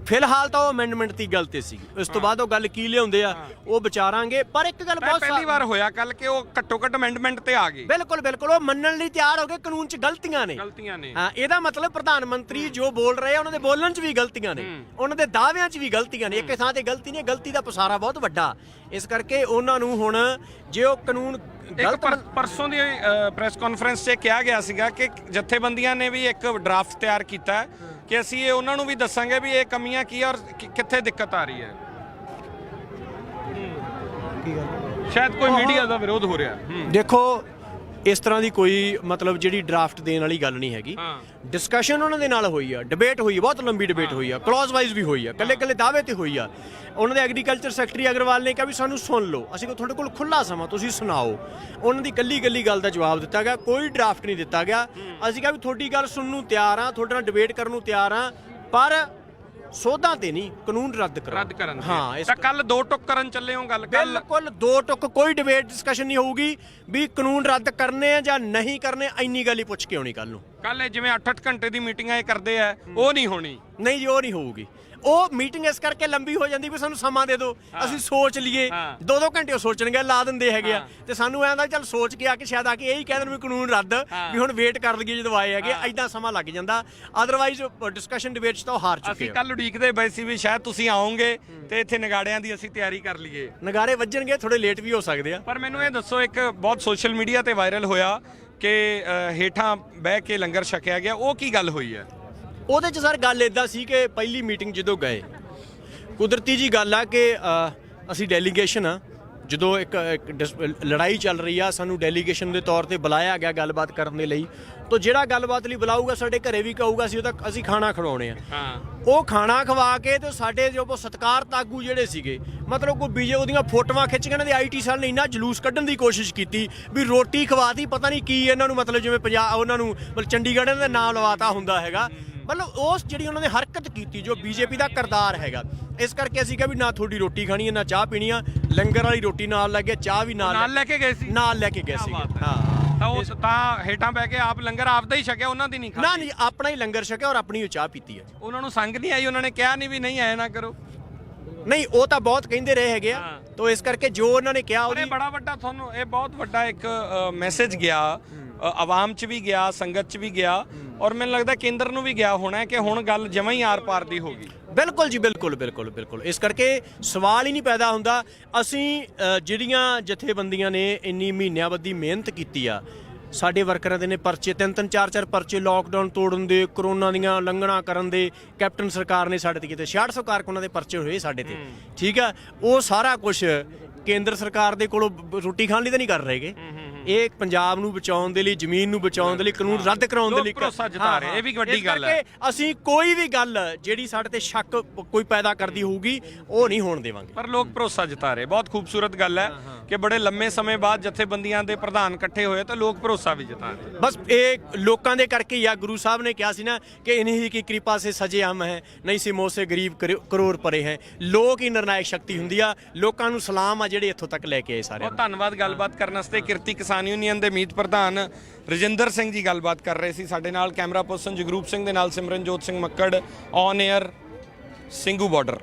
ਫਿਲਹਾਲ ਤਾਂ ਉਹ ਅਮੈਂਡਮੈਂਟ ਦੀ ਗੱਲ ਤੇ ਸੀ। ਇਸ ਤੋਂ ਬਾਅਦ ਉਹ ਗੱਲ ਕੀ ਲਿਆਉਂਦੇ ਆ ਉਹ ਵਿਚਾਰਾਂਗੇ। ਪਰ ਇੱਕ ਗੱਲ ਬਹੁਤ ਪਹਿਲੀ ਵਾਰ ਹੋਇਆ ਕੱਲ ਕਿ ਉਹ ਘੱਟੋ ਘੱਟ ਅਮੈਂਡਮੈਂਟ ਤੇ ਆ ਗਏ। ਬਿਲਕੁਲ ਉਹ ਮੰਨਣ ਲਈ ਤਿਆਰ ਹੋ ਗਏ ਕਾਨੂੰਨ 'ਚ ਗਲਤੀਆਂ ਨੇ। ਹਾਂ, ਇਹਦਾ ਮਤਲਬ ਪ੍ਰਧਾਨ ਮੰਤਰੀ ਜੋ ਬੋਲ ਰਹੇ ਆ ਉਹਨਾਂ ਦੇ ਬੋਲਣ 'ਚ ਵੀ ਗਲਤੀਆਂ ਨੇ, ਉਹਨਾਂ ਦੇ ਦਾਅਵਿਆਂ 'ਚ ਵੀ ਗਲਤੀਆਂ ਨੇ। ਇੱਕ ਥਾਂ ਤੇ ਗਲਤੀ ਨਹੀਂ, ਗਲਤੀ ਦਾ ਪਸਾਰਾ ਬਹੁਤ ਵੱਡਾ। ਇਸ ਕਰਕੇ ਉਹਨਾਂ ਨੂੰ ਹੁਣ ਜੇ ਉਹ ਕਾਨੂੰਨ ਪਰਸੋਂ ਦੀ ਪ੍ਰੈਸ ਕਾਨਫਰੰਸ 'ਚ ਕਿਹਾ ਗਿਆ ਸੀਗਾ ਕਿ ਜਥੇਬੰਦੀਆਂ ਨੇ ਵੀ ਇੱਕ ਡਰਾਫਟ ਤਿਆਰ ਕੀਤਾ ਕਿ ਅਸੀਂ ਇਹ ਉਹਨਾਂ ਨੂੰ ਵੀ ਦੱਸਾਂਗੇ ਵੀ ਇਹ ਕਮੀਆਂ ਕੀ ਔਰ ਕਿੱਥੇ ਦਿੱਕਤ ਆ ਰਹੀ ਹੈ। ਸ਼ਾਇਦ ਕੋਈ ਮੀਡੀਆ ਦਾ ਵਿਰੋਧ ਹੋ ਰਿਹਾ। ਦੇਖੋ, ਇਸ ਤਰ੍ਹਾਂ ਦੀ ਕੋਈ ਮਤਲਬ ਜਿਹੜੀ ਡਰਾਫਟ ਦੇਣ ਵਾਲੀ ਗੱਲ ਨਹੀਂ ਹੈਗੀ। ਡਿਸਕਸ਼ਨ ਉਹਨਾਂ ਦੇ ਨਾਲ ਹੋਈ ਆ, ਡਿਬੇਟ ਹੋਈ ਆ, ਬਹੁਤ ਲੰਬੀ ਡਿਬੇਟ ਹੋਈ ਆ, ਕਲੌਜ਼ ਵਾਈਜ਼ ਵੀ ਹੋਈ ਆ, ਕੱਲੇ ਦਾਅਵੇ ਤੇ ਹੋਈ ਆ। ਉਹਨਾਂ ਦੇ ਐਗਰੀਕਲਚਰ ਸੈਕਟਰੀ ਅਗਰਵਾਲ ਨੇ ਕਿਹਾ ਵੀ ਸਾਨੂੰ ਸੁਣ ਲਓ, ਅਸੀਂ ਤੁਹਾਡੇ ਕੋਲ ਖੁੱਲਾ ਸਮਾਂ, ਤੁਸੀਂ ਸੁਣਾਓ। ਉਹਨਾਂ ਦੀ ਕੱਲੀ ਗੱਲ ਦਾ ਜਵਾਬ ਦਿੱਤਾ ਗਿਆ, ਕੋਈ ਡਰਾਫਟ ਨਹੀਂ ਦਿੱਤਾ ਗਿਆ। ਅਸੀਂ ਕਿਹਾ ਵੀ ਤੁਹਾਡੀ ਗੱਲ ਸੁਣਨ ਨੂੰ ਤਿਆਰ ਆ, ਤੁਹਾਡੇ ਨਾਲ ਡਿਬੇਟ ਕਰਨ ਨੂੰ ਤਿਆਰ ਆ, ਪਰ ਸੋਧਾਂ ਤੇ ਨਹੀਂ, ਕਾਨੂੰਨ ਰੱਦ ਕਰਨ। ਹਾਂ, ਤਾਂ ਕੱਲ 2 ਟੁਕ ਕਰਨ ਚੱਲੇ ਹੋ ਗੱਲ? ਬਿਲਕੁਲ 2 ਟੁਕ, ਕੋਈ ਡਿਬੇਟ ਡਿਸਕਸ਼ਨ ਨਹੀਂ ਹੋਊਗੀ ਵੀ ਕਾਨੂੰਨ ਰੱਦ ਕਰਨੇ ਆ ਜਾਂ ਨਹੀਂ ਕਰਨੇ, ਇੰਨੀ ਗੱਲ ਹੀ ਪੁੱਛ ਕੇ ਆਉਣੀ ਕੱਲ ਨੂੰ। ਕੱਲ ਜਿਵੇਂ 8-8 ਘੰਟੇ ਦੀ ਮੀਟਿੰਗਾਂ ਇਹ ਕਰਦੇ ਆ, ਉਹ ਨਹੀਂ ਹੋਣੀ? ਨਹੀਂ ਜੀ, ਉਹ ਨਹੀਂ ਹੋਊਗੀ। ਉਹ ਮੀਟਿੰਗ ਇਸ ਕਰਕੇ ਲੰਬੀ ਹੋ ਜਾਂਦੀ ਵੀ ਸਾਨੂੰ ਸਮਾਂ ਦੇ ਦਿਓ, ਅਸੀਂ ਸੋਚ ਲਈਏ। 2-2 ਘੰਟੇ ਉਹ ਸੋਚਣਗੇ, ਲਾ ਦਿੰਦੇ ਹੈਗੇ ਆ, ਤੇ ਸਾਨੂੰ ਐਂ ਦਾ ਚੱਲ ਸੋਚ ਕੇ ਆ ਕੇ ਸ਼ਾਇਦ ਆ ਕੇ ਇਹੀ ਕਹਿ ਦੇਣ ਵੀ ਕਾਨੂੰਨ ਰੱਦ, ਵੀ ਹੁਣ ਵੇਟ ਕਰ ਲਈਏ ਜਦੋਂ ਆਏ ਹੈਗੇ। ਐਦਾਂ ਸਮਾਂ ਲੱਗ ਜਾਂਦਾ, ਅਦਰਵਾਈਜ਼ ਡਿਸਕਸ਼ਨ ਡਿਬੇਟ 'ਚ ਤਾਂ ਹਾਰ ਚੁੱਕੇ। ਅਸੀਂ ਕੱਲ ਉਡੀਕਦੇ ਪਏ ਸੀ ਵੀ ਸ਼ਾਇਦ ਤੁਸੀਂ ਆਓਗੇ ਤੇ ਇੱਥੇ ਨਗਾੜਿਆਂ ਦੀ ਅਸੀਂ ਤਿਆਰੀ ਕਰ ਲਈਏ। ਨਗਾਰੇ ਵੱਜਣਗੇ, ਥੋੜੇ ਲੇਟ ਵੀ ਹੋ ਸਕਦੇ ਆ। ਪਰ ਮੈਨੂੰ ਇਹ ਦੱਸੋ, ਇੱਕ ਬਹੁਤ ਸੋਸ਼ਲ ਮੀਡੀਆ ਤੇ ਵਾਇਰਲ ਹੋਇਆ ਕਿ ਹੇਠਾਂ ਬਹਿ ਕੇ ਲੰਗਰ ਛਕਿਆ ਗਿਆ, ਉਹ ਕੀ ਗੱਲ ਹੋਈ ਹੈ? ਉਹਦੇ 'ਚ ਸਰ ਗੱਲ ਇਦਾਂ ਸੀ ਕਿ ਪਹਿਲੀ ਮੀਟਿੰਗ ਜਦੋਂ ਗਏ, ਕੁਦਰਤੀ ਜੀ ਗੱਲ ਆ ਕਿ ਅਸੀਂ ਡੈਲੀਗੇਸ਼ਨ ਆ, ਜਦੋਂ ਇੱਕ ਲੜਾਈ ਚੱਲ ਰਹੀ ਆ, ਸਾਨੂੰ ਡੈਲੀਗੇਸ਼ਨ ਦੇ ਤੌਰ ਤੇ ਬੁਲਾਇਆ ਗਿਆ ਗੱਲਬਾਤ ਕਰਨ ਦੇ ਲਈ। ਤਾਂ ਜਿਹੜਾ ਗੱਲਬਾਤ ਲਈ ਬੁਲਾਊਗਾ, ਸਾਡੇ ਘਰੇ ਵੀ ਕਹੂਗਾ ਅਸੀਂ ਖਾਣਾ ਖਵਾਉਣੇ ਆ। ਉਹ ਖਾਣਾ ਖਵਾ ਕੇ ਤੇ ਸਾਡੇ ਜੋ ਸਤਿਕਾਰਤ ਆਗੂ ਜਿਹੜੇ ਸੀਗੇ, ਮਤਲਬ ਕੋਈ ਬੀਜੇ ਉਹਦੀਆਂ ਫੋਟੋਆਂ ਖਿੱਚ ਕੇ ਇਹਨਾਂ ਦੇ ਆਈਟੀ ਸੈੱਲ ਨੇ ਇੰਨਾ ਜਲੂਸ ਕੱਢਣ ਦੀ ਕੋਸ਼ਿਸ਼ ਕੀਤੀ ਵੀ ਰੋਟੀ ਖਵਾਤੀ, ਪਤਾ ਨਹੀਂ ਕੀ ਇਹਨਾਂ ਨੂੰ, ਮਤਲਬ ਜਿਵੇਂ ਪੰਜਾਬ ਉਹਨਾਂ ਨੂੰ ਮਤਲਬ ਚੰਡੀਗੜ੍ਹ ਦਾ ਨਾਮ ਲਵਾਤਾ ਹੁੰਦਾ ਹੈਗਾ। ਮਤਲਬ ਉਸ ਜਿਹੜੀ ਉਹਨਾਂ ਨੇ ਹਰਕਤ ਕੀਤੀ ਜੋ ਬੀਜੇਪੀ ਦਾ ਕਿਰਦਾਰ ਹੈਗਾ, ਇਸ ਕਰਕੇ ਅਸੀਂ ਕਿਹਾ ਵੀ ਨਾ ਤੁਹਾਡੀ ਰੋਟੀ ਖਾਣੀ ਹੈ, ਨਾ ਚਾਹ ਪੀਣੀ ਆ। ਲੰਗਰ ਵਾਲੀ ਰੋਟੀ ਨਾਲ ਲੈ ਕੇ, ਚਾਹ ਵੀ ਨਾਲ ਲੈ ਕੇ ਗਏ ਸੀ। ਨਾਲ ਲੈ ਕੇ ਗਏ ਸੀ। ਹਾਂ, ਤਾਂ ਉਸ ਤਾਂ ਹੇਠਾਂ ਬਹਿ ਕੇ ਆਪ ਲੰਗਰ ਆਪਦਾ ਹੀ ਛਕਿਆ, ਉਹਨਾਂ ਦੀ ਨਹੀਂ ਖਾਧੀ? ਨਾ ਨਹੀਂ, ਆਪਣਾ ਹੀ ਲੰਗਰ ਛਕਿਆ ਔਰ ਆਪਣੀ ਚਾਹ ਪੀਤੀ ਹੈ। ਉਹਨਾਂ ਨੂੰ ਸੰਗ ਨਹੀਂ ਆਈ? ਉਹਨਾਂ ਨੇ ਕਿਹਾ ਨਹੀਂ ਵੀ ਨਹੀਂ ਆਇਆ ਨਾ ਕਰੋ? ਨਹੀਂ, ਉਹ ਤਾਂ ਬਹੁਤ ਕਹਿੰਦੇ ਰਹੇ ਹੈਗੇ ਆ। ਤਾਂ ਇਸ ਕਰਕੇ ਜੋ ਉਹਨਾਂ ਨੇ ਕਿਹਾ, ਉਹ ਬੜਾ ਵੱਡਾ, ਤੁਹਾਨੂੰ ਇਹ ਬਹੁਤ ਵੱਡਾ ਇੱਕ ਮੈਸੇਜ ਗਿਆ, ਆਵਾਮ 'ਚ ਵੀ ਗਿਆ, ਸੰਗਤ 'ਚ ਵੀ ਗਿਆ, ਔਰ ਮੈਨੂੰ ਲੱਗਦਾ ਕੇਂਦਰ ਨੂੰ ਵੀ ਗਿਆ ਹੋਣਾ ਕਿ ਹੁਣ ਗੱਲ ਜਮਾਂ ਹੀ ਆਰ ਪਾਰ ਦੀ ਹੋ ਗਈ। ਬਿਲਕੁਲ ਜੀ, ਬਿਲਕੁਲ। ਇਸ ਕਰਕੇ ਸਵਾਲ ਹੀ ਨਹੀਂ ਪੈਦਾ ਹੁੰਦਾ। ਅਸੀਂ ਜਿਹੜੀਆਂ ਜਥੇਬੰਦੀਆਂ ਨੇ ਇੰਨੀ ਮਹੀਨਿਆਂ ਬੱਧੀ ਮਿਹਨਤ ਕੀਤੀ ਆ, ਸਾਡੇ ਵਰਕਰਾਂ ਦੇ ਨੇ ਪਰਚੇ 3-3 4-4 ਪਰਚੇ ਲੋਕਡਾਊਨ ਤੋੜਨ ਦੇ, ਕਰੋਨਾ ਦੀਆਂ ਲੰਘਣਾ ਕਰਨ ਦੇ, ਕੈਪਟਨ ਸਰਕਾਰ ਨੇ ਸਾਡੇ ਤੇ ਕੀਤੇ 6600 ਕਾਰਕੁਨਾਂ ਦੇ ਪਰਚੇ ਹੋਏ ਸਾਡੇ ਤੇ। ਠੀਕ ਆ, ਉਹ ਸਾਰਾ ਕੁਝ ਕੇਂਦਰ ਸਰਕਾਰ ਦੇ ਕੋਲੋਂ ਰੋਟੀ ਖਾਣ ਲਈ ਤਾਂ ਨਹੀਂ ਕਰ ਰਹੇਗੇ। ਇਹ ਪੰਜਾਬ ਨੂੰ ਬਚਾਉਣ ਦੇ ਲਈ, ਜ਼ਮੀਨ ਨੂੰ ਬਚਾਉਣ ਦੇ ਲਈ, ਕਾਨੂੰਨ ਰੱਦ ਕਰਾਉਣ ਦੇ ਲਈ ਭਰੋਸਾ ਜਤਾ ਰਹੇ। ਇਹ ਵੀ ਵੱਡੀ ਗੱਲ ਹੈ। ਅਸੀਂ ਕੋਈ ਵੀ ਗੱਲ ਜਿਹੜੀ ਸਾਡੇ ਤੇ ਸ਼ੱਕ ਕੋਈ ਪੈਦਾ ਕਰਦੀ ਹੋਊਗੀ, ਉਹ ਨਹੀਂ ਹੋਣ ਦੇਵਾਂਗੇ। ਪਰ ਲੋਕ ਭਰੋਸਾ ਜਤਾ ਰਹੇ, ਬਹੁਤ ਖੂਬਸੂਰਤ ਗੱਲ ਹੈ ਕਿ ਬੜੇ ਲੰਮੇ ਸਮੇਂ ਬਾਅਦ ਜਥੇਬੰਦੀਆਂ ਦੇ ਪ੍ਰਧਾਨ ਇਕੱਠੇ ਹੋਏ ਤਾਂ ਲੋਕ ਭਰੋਸਾ ਵੀ ਜਤਾ ਰਹੇ। ਬਸ ਇਹ ਲੋਕਾਂ ਦੇ ਕਰਕੇ ਹੀ ਆ। ਗੁਰੂ ਸਾਹਿਬ ਨੇ ਕਿਹਾ ਸੀ ਨਾ ਕਿ ਇਨਹੀ ਕੀ ਕਿਰਪਾ ਸੇ ਸਜੇ ਹਮ ਹੈ, ਨਹੀਂ ਸੀ ਮੋਹ ਸੇ ਗਰੀਬ ਕਰੋੜ ਪਰੇ ਹੈ। ਲੋਕ ਹੀ ਨਿਰਣਾਇਕ ਸ਼ਕਤੀ ਹੁੰਦੀ ਆ। ਲੋਕਾਂ ਨੂੰ ਸਲਾਮ ਆ ਜਿਹੜੇ ਇੱਥੋਂ ਤੱਕ ਲੈ ਕੇ ਆਏ ਸਾਰੇ। ਬਹੁਤ ਧੰਨਵਾਦ ਗੱਲਬਾਤ ਕਰਨ ਵਾਸਤੇ। ਕਿਰਤੀ ਕਿਸਾਨ ਯੂਨੀਅਨ ਦੇ ਮੀਤ ਪ੍ਰਧਾਨ ਰਜਿੰਦਰ ਸਿੰਘ ਜੀ ਗੱਲਬਾਤ ਕਰ ਰਹੇ ਸੀ ਸਾਡੇ ਨਾਲ। ਕੈਮਰਾ ਪਰਸਨ ਜਗਰੂਪ ਸਿੰਘ ਦੇ ਨਾਲ Simranjot Singh Makkar, on air, Singhu border.